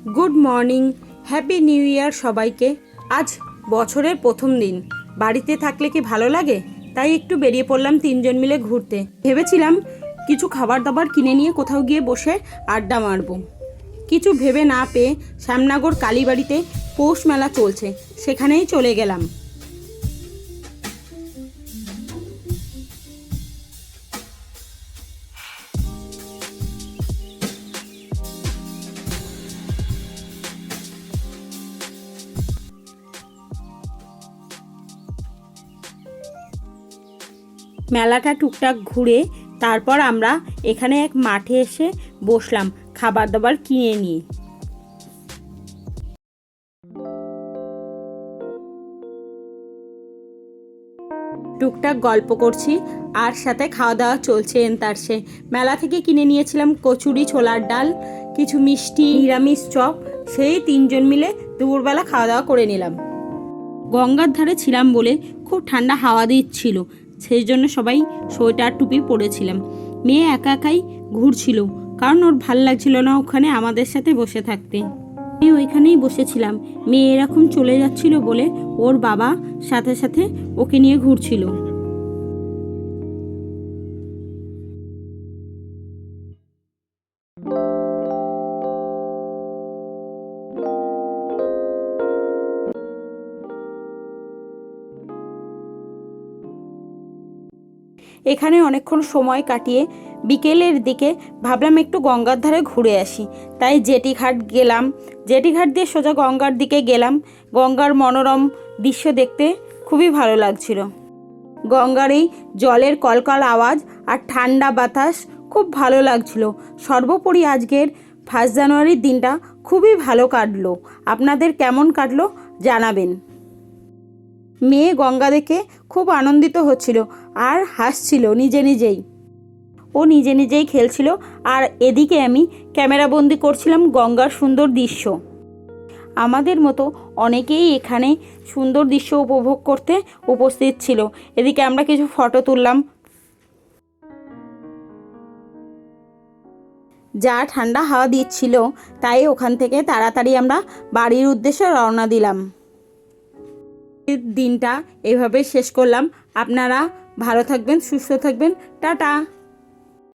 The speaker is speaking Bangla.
Good morning, happy new year সবাইকে। আজ বছরের প্রথম দিন, বাড়িতে থাকলে কি ভালো লাগে, তাই একটু বেরিয়ে পড়লাম তিনজন মিলে ঘুরতে। ভেবেছিলাম কিছু খাবার দাবার কিনে নিয়ে কোথাও গিয়ে বসে আড্ডা মারবো। কিছু ভেবে না পেয়ে শ্যামনগর কালীবাড়িতে পৌষ মেলা চলছে, সেখানেই চলে গেলাম। মেলাটা টুকটাক ঘুরে তারপর আমরা এখানে এক মাঠে এসে বসলাম খাবার দাবার কিনে নিয়ে। টুকটাক গল্প করছি আর সাথে খাওয়া দাওয়া চলছে। এন্তারসে মেলা থেকে কিনে নিয়েছিলাম কচুরি, ছোলার ডাল, কিছু মিষ্টি, নিরামিষ চপ। সেই তিনজন মিলে দুপুরবেলা খাওয়া দাওয়া করে নিলাম। গঙ্গার ধারে ছিলাম বলে খুব ঠান্ডা হাওয়া দিচ্ছিল, সেই জন্য সবাই সোয়েটার টুপি পরেছিলাম। মেয়ে একা একাই ঘুরছিল, কারণ ওর ভাল লাগছিল না ওখানে আমাদের সাথে বসে থাকতে। আমি ওইখানেই বসেছিলাম। মেয়ে এরকম চলে যাচ্ছিল বলে ওর বাবা সাথে সাথে ওকে নিয়ে ঘুরছিল। এখানে অনেকক্ষণ সময় কাটিয়ে বিকেলের দিকে ভাবলাম একটু গঙ্গার ধারে ঘুরে আসি, তাই জেটিঘাট গেলাম। জেটিঘাট দিয়ে সোজা গঙ্গার দিকে গেলাম। গঙ্গার মনোরম দৃশ্য দেখতে খুবই ভালো লাগছিল। গঙ্গার এই জলের কলকল আওয়াজ আর ঠান্ডা বাতাস খুব ভালো লাগছিল। সর্বোপরি আজকের 1 জানুয়ারির দিনটা খুবই ভালো কাটলো। আপনাদের কেমন কাটলো জানাবেন। মেয়ে গঙ্গা দেখে খুব আনন্দিত হচ্ছিল আর হাসছিল নিজে নিজেই। ও নিজে নিজেই খেলছিল আর এদিকে আমি ক্যামেরাবন্দি করছিলাম গঙ্গার সুন্দর দৃশ্য। আমাদের মতো অনেকেই এখানে সুন্দর দৃশ্য উপভোগ করতে উপস্থিত ছিল। এদিকে আমরা কিছু ফটো তুললাম। যা ঠান্ডা হাওয়া দিচ্ছিল, তাই ওখান থেকে তাড়াতাড়ি আমরা বাড়ির উদ্দেশ্যে রওনা দিলাম। দিনটা এভাবে শেষ করলাম। আপনারা ভালো থাকবেন, সুস্থ থাকবেন। টাটা।